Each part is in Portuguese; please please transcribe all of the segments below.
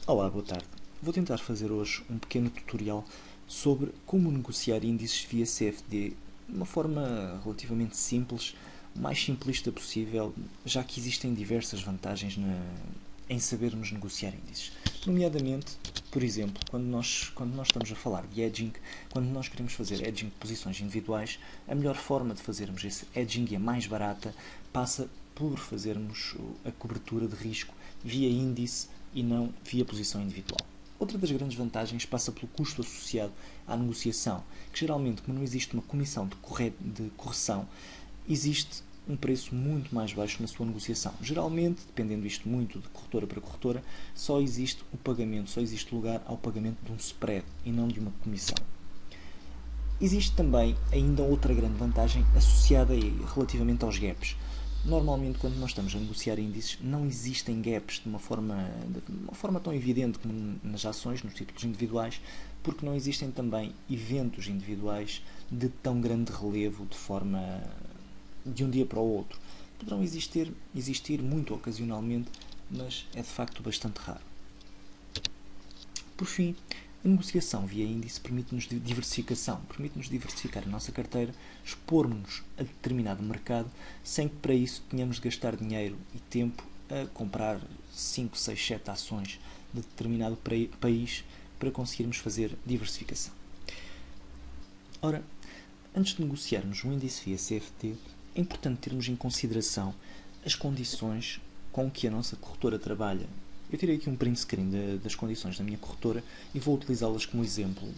Olá, boa tarde. Vou tentar fazer hoje um pequeno tutorial sobre como negociar índices via CFD de uma forma relativamente simples, o mais simplista possível, já que existem diversas vantagens em sabermos negociar índices. Nomeadamente, por exemplo, quando nós estamos a falar de hedging, quando nós queremos fazer hedging de posições individuais, a melhor forma de fazermos esse hedging e a mais barata passa por fazermos a cobertura de risco via índice e não via posição individual. Outra das grandes vantagens passa pelo custo associado à negociação, que geralmente, como não existe uma comissão de correção, existe um preço muito mais baixo na sua negociação. Geralmente, dependendo isto muito de corretora para corretora, só existe lugar ao pagamento de um spread e não de uma comissão. Existe também ainda outra grande vantagem associada relativamente aos gaps. Normalmente, quando nós estamos a negociar índices, não existem gaps de uma forma tão evidente como nas ações, nos títulos individuais, porque não existem também eventos individuais de tão grande relevo de um dia para o outro. Poderão existir muito ocasionalmente, mas é de facto bastante raro. Por fim, a negociação via índice permite-nos diversificação, permite-nos diversificar a nossa carteira, expormos-nos a determinado mercado, sem que para isso tenhamos de gastar dinheiro e tempo a comprar 5, 6, 7 ações de determinado país para conseguirmos fazer diversificação. Ora, antes de negociarmos um índice via CFD, é importante termos em consideração as condições com que a nossa corretora trabalha. Eu tirei aqui um print screen das condições da minha corretora e vou utilizá-las como exemplo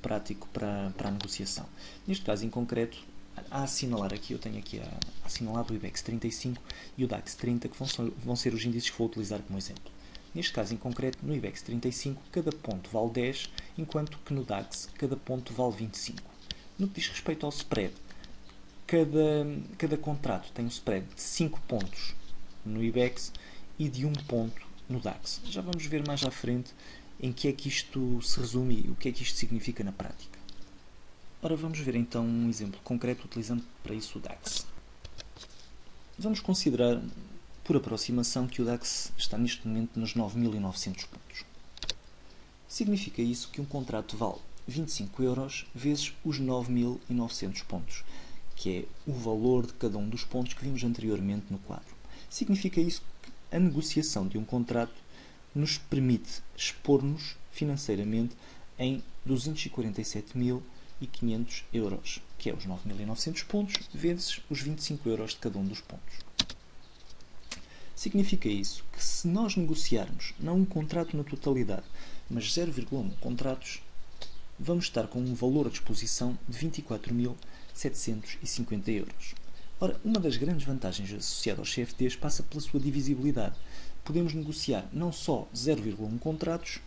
prático para a negociação. Neste caso em concreto, a assinalar aqui, eu tenho aqui assinalado o IBEX 35 e o DAX 30, que vão ser os índices que vou utilizar como exemplo. Neste caso em concreto, no IBEX 35, cada ponto vale 10, enquanto que no DAX cada ponto vale 25. No que diz respeito ao spread, cada contrato tem um spread de 5 pontos no IBEX e de 1 ponto no DAX. Já vamos ver mais à frente em que é que isto se resume e o que é que isto significa na prática. Ora, vamos ver então um exemplo concreto utilizando para isso o DAX. Vamos considerar, por aproximação, que o DAX está neste momento nos 9.900 pontos. Significa isso que um contrato vale 25 euros vezes os 9.900 pontos, que é o valor de cada um dos pontos que vimos anteriormente no quadro. Significa isso que a negociação de um contrato nos permite expor-nos financeiramente em 247.500 euros, que é os 9.900 pontos vezes os 25 euros de cada um dos pontos. Significa isso que se nós negociarmos não um contrato na totalidade, mas 0,1 contratos, vamos estar com um valor à disposição de 24.750 euros. Ora, uma das grandes vantagens associadas aos CFDs passa pela sua divisibilidade. Podemos negociar não só 0,1 contratos,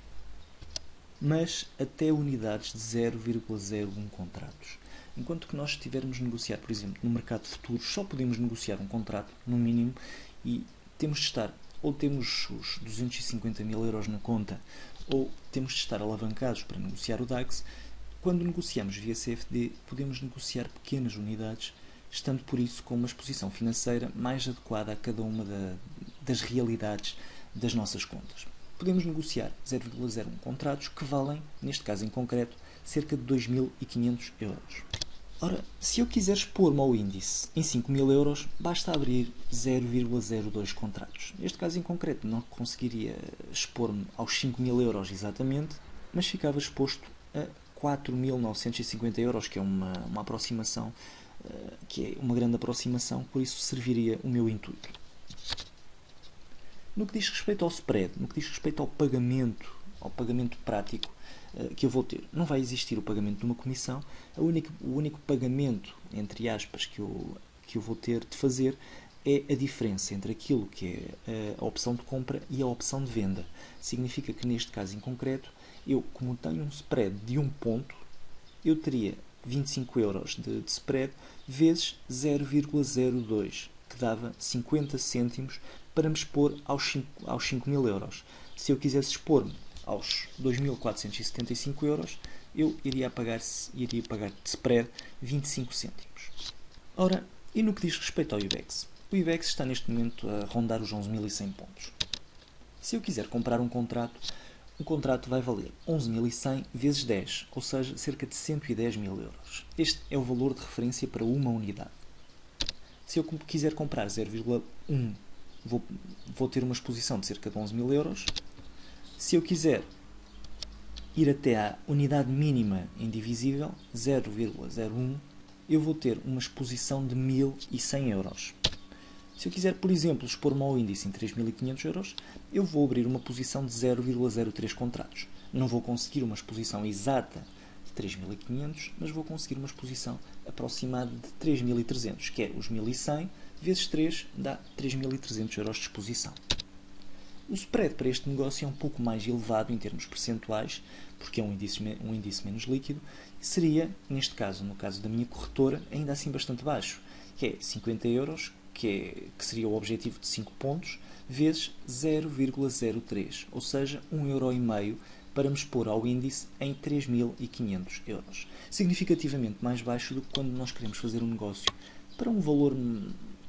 mas até unidades de 0,01 contratos. Enquanto que nós estivermos a negociar, por exemplo, no mercado de futuros, só podemos negociar um contrato, no mínimo, e temos de estar, ou temos os 250.000 euros na conta, ou temos de estar alavancados para negociar o DAX. Quando negociamos via CFD, podemos negociar pequenas unidades, estando por isso com uma exposição financeira mais adequada a cada uma das realidades das nossas contas. Podemos negociar 0,01 contratos que valem, neste caso em concreto, cerca de 2.500 euros. Ora, se eu quiser expor-me ao índice em 5.000 euros, basta abrir 0,02 contratos. Neste caso em concreto, não conseguiria expor-me aos 5.000 euros exatamente, mas ficava exposto a 4.950 euros, que é uma aproximação, que é uma grande aproximação, por isso serviria o meu intuito. No que diz respeito ao spread, no que diz respeito ao pagamento prático que eu vou ter, não vai existir o pagamento de uma comissão. O único pagamento, entre aspas, que eu vou ter de fazer é a diferença entre aquilo que é a opção de compra e a opção de venda. Significa que neste caso em concreto, eu, como tenho um spread de 1 ponto, eu teria 25 euros de spread vezes 0,02, que dava 50 cêntimos para me expor aos 5.000 euros. Se eu quisesse expor-me aos 2.475 euros, eu iria pagar de spread 25 cêntimos. Ora, e no que diz respeito ao IBEX? O IBEX está neste momento a rondar os 11.100 pontos. Se eu quiser comprar um contrato, o contrato vai valer 11.100 vezes 10, ou seja, cerca de 110 mil euros. Este é o valor de referência para uma unidade. Se eu quiser comprar 0,1, vou ter uma exposição de cerca de 11 mil euros. Se eu quiser ir até à unidade mínima indivisível, 0,01, eu vou ter uma exposição de 1.100 euros. Se eu quiser, por exemplo, expor-me ao índice em 3.500 euros, eu vou abrir uma posição de 0,03 contratos. Não vou conseguir uma exposição exata de 3.500, mas vou conseguir uma exposição aproximada de 3.300, que é os 1.100 vezes 3 dá 3.300 euros de exposição. O spread para este negócio é um pouco mais elevado em termos percentuais, porque é um índice menos líquido, e seria, neste caso, no caso da minha corretora, ainda assim bastante baixo, que é 50 euros, que seria o objetivo de 5 pontos, vezes 0,03, ou seja, 1,5€ para me expor ao índice em 3.500 euros. Significativamente mais baixo do que quando nós queremos fazer um negócio para um valor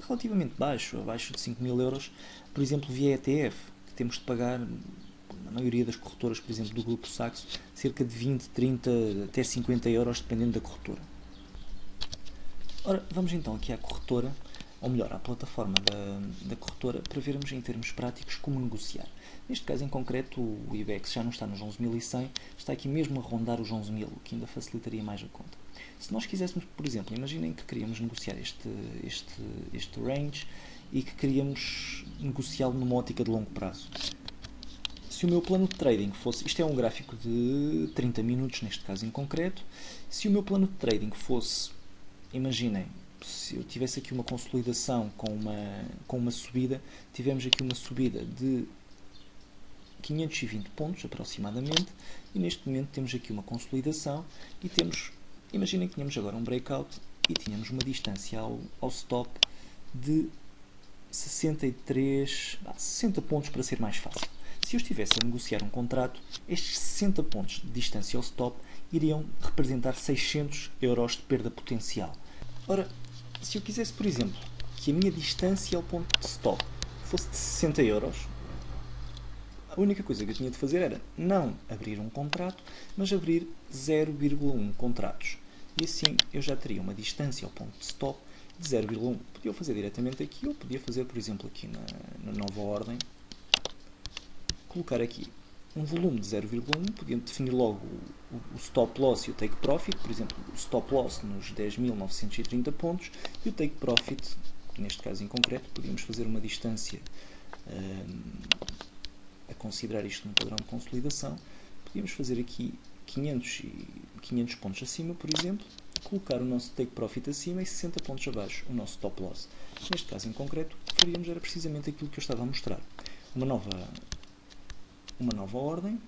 relativamente baixo, abaixo de 5.000 euros, por exemplo, via ETF, que temos de pagar, na maioria das corretoras, por exemplo, do Grupo Saxo, cerca de 20, 30, até 50 euros, dependendo da corretora. Ora, vamos então aqui à corretora, ou melhor, à plataforma da corretora, para vermos em termos práticos como negociar. Neste caso em concreto, o IBEX já não está nos 11.100, está aqui mesmo a rondar os 11.000, o que ainda facilitaria mais a conta. Se nós quiséssemos, por exemplo, imaginem que queríamos negociar este range e que queríamos negociá-lo numa ótica de longo prazo. Se o meu plano de trading fosse, isto é um gráfico de 30 minutos neste caso em concreto, se o meu plano de trading fosse, imaginem, se eu tivesse aqui uma consolidação com uma subida, tivemos aqui uma subida de 520 pontos aproximadamente, e neste momento temos aqui uma consolidação e temos, imaginem que tínhamos agora um breakout e tínhamos uma distância ao stop de 60 pontos para ser mais fácil. Se eu estivesse a negociar um contrato, estes 60 pontos de distância ao stop iriam representar 600 euros de perda potencial. Ora, se eu quisesse, por exemplo, que a minha distância ao ponto de stop fosse de 60 euros, a única coisa que eu tinha de fazer era não abrir um contrato, mas abrir 0,1 contratos. E assim eu já teria uma distância ao ponto de stop de 0,1. Podia fazer diretamente aqui, ou podia fazer, por exemplo, aqui na nova ordem, colocar aqui um volume de 0,1, podia definir logo o stop loss e o take profit, por exemplo, o stop loss nos 10.930 pontos e o take profit, neste caso em concreto, podíamos fazer uma distância a considerar isto num padrão de consolidação, podíamos fazer aqui 500 pontos acima, por exemplo, colocar o nosso take profit acima e 60 pontos abaixo, o nosso stop loss. Neste caso em concreto, o que faríamos era precisamente aquilo que eu estava a mostrar. Uma nova ordem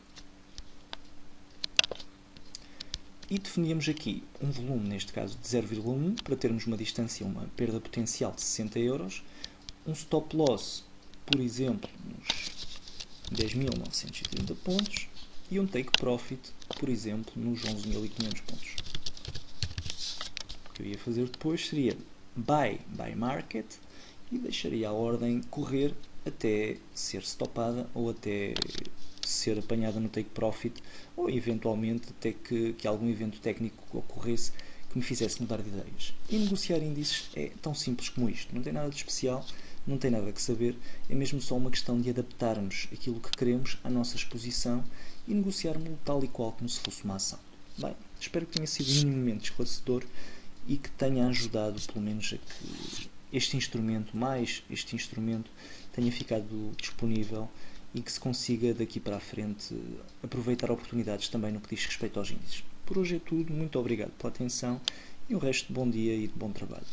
e definíamos aqui um volume, neste caso de 0,1, para termos uma distância, uma perda potencial de 60 euros, um stop loss, por exemplo, nos 10.930 pontos e um take profit, por exemplo, nos 11.500 pontos. O que eu ia fazer depois seria buy market e deixaria a ordem correr até ser stopada ou até ser apanhada no take profit ou eventualmente até que algum evento técnico ocorresse que me fizesse mudar de ideias. E negociar índices é tão simples como isto, não tem nada de especial, não tem nada que saber, é mesmo só uma questão de adaptarmos aquilo que queremos à nossa exposição e negociarmos tal e qual como se fosse uma ação. Bem, espero que tenha sido minimamente esclarecedor e que tenha ajudado pelo menos a que este instrumento tenha ficado disponível e que se consiga daqui para a frente aproveitar oportunidades também no que diz respeito aos índices. Por hoje é tudo, muito obrigado pela atenção e o resto de bom dia e de bom trabalho.